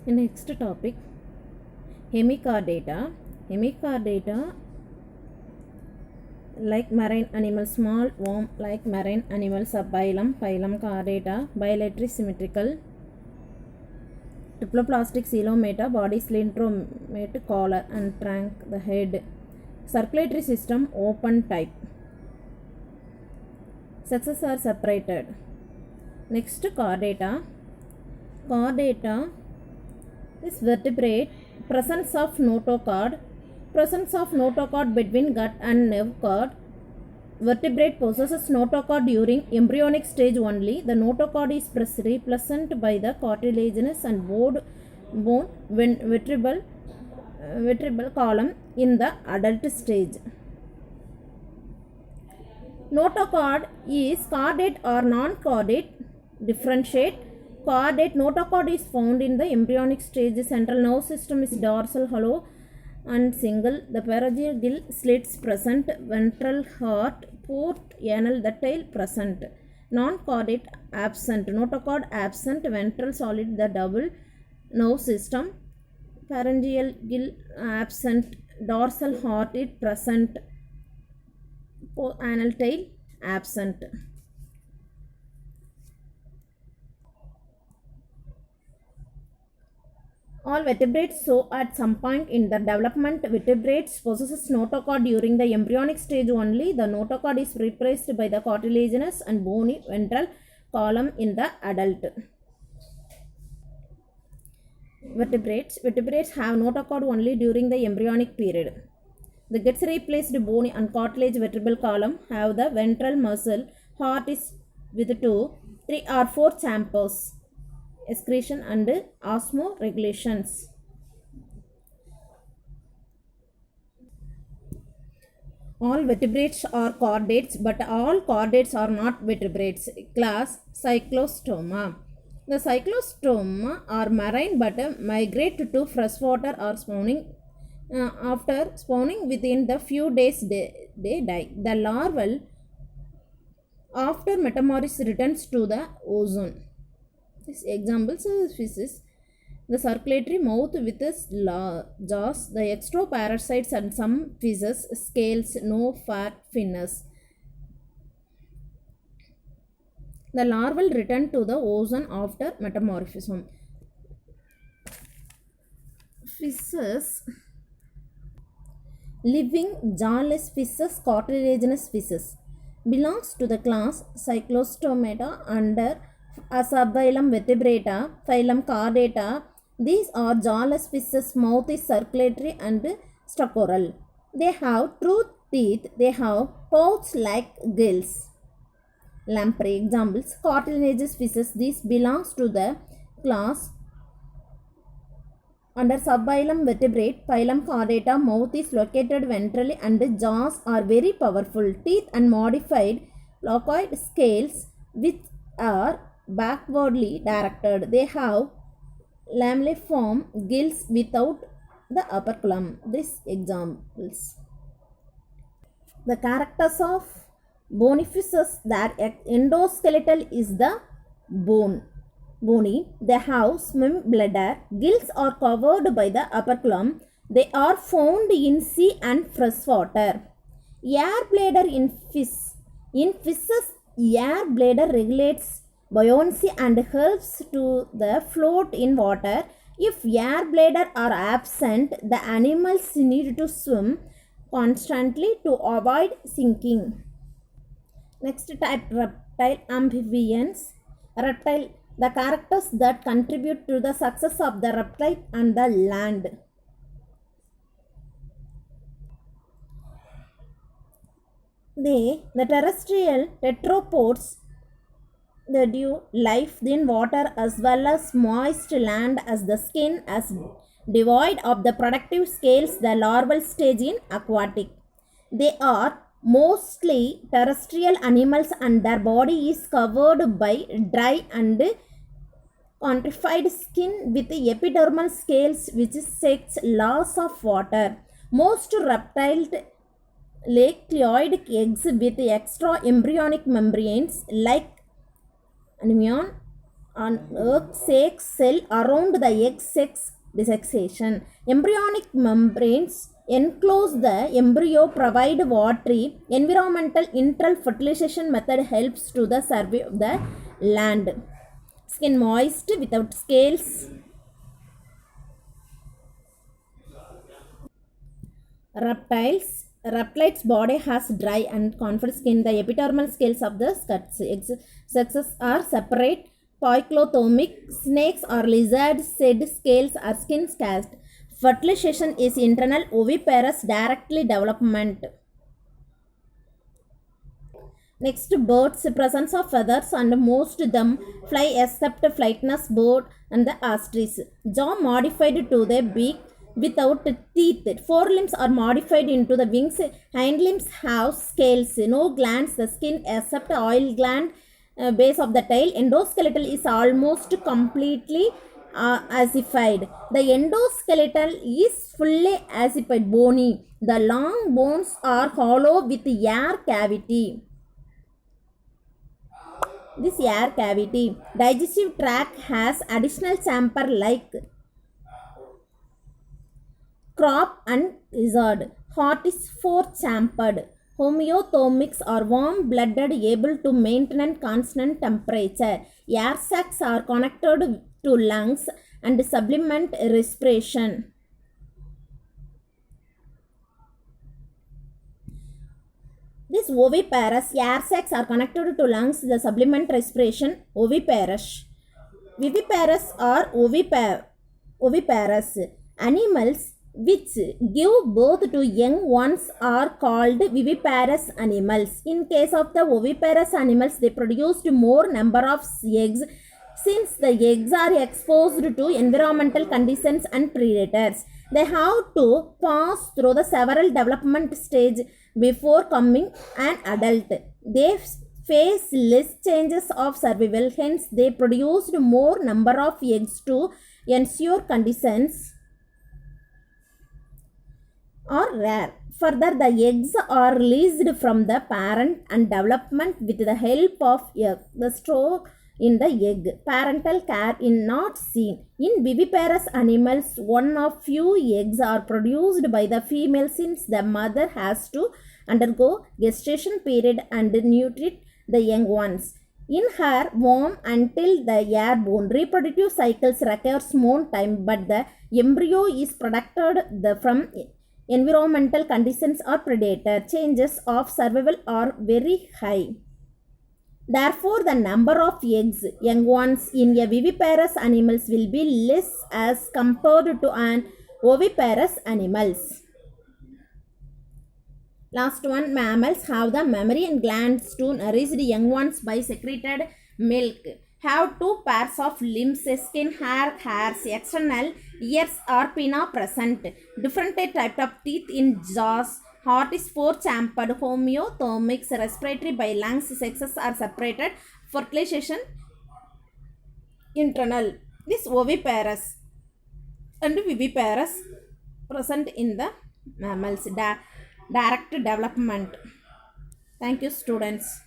Next topic, hemichordata. Hemichordata, like marine animals, small worm like marine animals, subphylum, phylum chordata, bilaterally symmetrical, triploplastic coelomata, body cylindromate, collar and trunk, the head. Circulatory system open type. Sexes are separated. Next, chordata. Chordata is vertebrate, presence of notochord, presence of notochord between gut and nerve cord. Vertebrate possesses notochord during embryonic stage only. The notochord is represented by the cartilaginous and bone vertebral column in the adult stage. Notochord is chordate or non-chordate. Differentiate. Chordate notochord is found in the embryonic stage. The central nerve system is dorsal hollow and single. The pharyngeal gill slits present. Ventral heart, port, anal, the tail present. Non-chordate absent. Notochord absent. Ventral solid, the double nerve system. Pharyngeal gill absent. Dorsal heart is present. Anal tail absent. All vertebrates show at some point in the development. Vertebrates possesses notochord during the embryonic stage only. The notochord is replaced by the cartilaginous and bony ventral column in the adult. Vertebrates have notochord only during the embryonic period. The gets replaced bony and cartilage vertebral column have the ventral muscle. Heart is with 2, 3 or 4 chambers. Excretion and osmoregulations. All vertebrates are chordates, but all chordates are not vertebrates. Class Cyclostoma. The cyclostoma are marine but migrate to freshwater or spawning. After spawning within the few days they die. The larval after metamorphosis returns to the ozone. This examples of species: the circulatory mouth with its jaws, the extraparasites and some fishes, scales, no fat finners. The larval return to the ozone after metamorphism. Fishes, living jawless fishes, cartilaginous fishes, belongs to the class Cyclostomata under subphylum Vertebrata, phylum Chordata. These are jawless fishes. Mouth is circulatory and structural. They have true teeth. They have pouch-like gills. Lamprey. Examples: cartilaginous fishes. This belongs to the class under subphylum Vertebrate, phylum Chordata. Mouth is located ventrally and jaws are very powerful. Teeth and modified placoid scales which are backwardly directed. They have lamellariform gills without the operculum. These examples. The characters of bony fishes: their endoskeletal is the bony. They have swim bladder. Gills are covered by the operculum. They are found in sea and freshwater. Air bladder in fish. In fishes, air bladder regulates buoyancy and helps to the float in water. If air bladder are absent, the animals need to swim constantly to avoid sinking. Next type, reptile. Amphibians. Reptile, the characters that contribute to the success of the reptile on the land. The terrestrial tetrapods, the do life in water as well as moist land, as the skin as devoid of the productive scales, the larval stage in aquatic. They are mostly terrestrial animals and their body is covered by dry and contrified skin with epidermal scales which seeks loss of water. Most reptiles lay cloyd eggs with extra embryonic membranes like amnion an egg sac cell around the egg sex dissection. Embryonic membranes enclose the embryo, provide watery environmental. Internal fertilization method helps to the survey of the land. Skin moist without scales. Reptiles body has dry and convex skin. The epidermal scales of the sexes are separate. Poikilothermic. Snakes or lizards shed scales or skin cast. Fertilization is internal. Oviparous directly development. Next, birds. Presence of feathers and most them fly except flightless bird and the ostrich. Jaw modified to the beak without teeth. Forelimbs are modified into the wings. Hind limbs have scales. No glands. The skin except oil gland. Base of the tail. Endoskeletal is almost completely ossified. The endoskeletal is fully ossified, bony. The long bones are hollow with air cavity. This air cavity. Digestive tract has additional chamber like crop and gizzard. Heart is 4-chambered. Homeothermics are warm-blooded, able to maintain constant temperature. Air sacs are connected to lungs and supplement respiration. This oviparous. Air sacs are connected to lungs, the supplement respiration. Oviparous. Viviparous or oviparous. Animals which give birth to young ones are called viviparous animals. In case of the oviparous animals, they produced more number of eggs since the eggs are exposed to environmental conditions and predators. They have to pass through the several development stages before becoming an adult. They face less changes of survival, hence they produced more number of eggs to ensure conditions are rare. Further, the eggs are released from the parent and development with the help of the stroke in the egg. Parental care is not seen. In viviparous animals, one of few eggs are produced by the female since the mother has to undergo gestation period and nutrite the young ones. In her womb until the airborne reproductive cycles requires more time, but the embryo is protected from environmental conditions or predator. Changes of survival are very high. Therefore, the number of eggs, young ones in a viviparous animals will be less as compared to an oviparous animals. Last one, mammals have the mammalian glands to nourish the young ones by secreted milk. Have 2 pairs of limbs, skin, hair, hairs, external ears or pinna present. Different types of teeth in jaws. Heart is 4-chambered. Homeothermics. Respiratory by lungs. Sexes are separated. Fertilization internal. This oviparous and viviparous present in the mammals. Direct development. Thank you, students.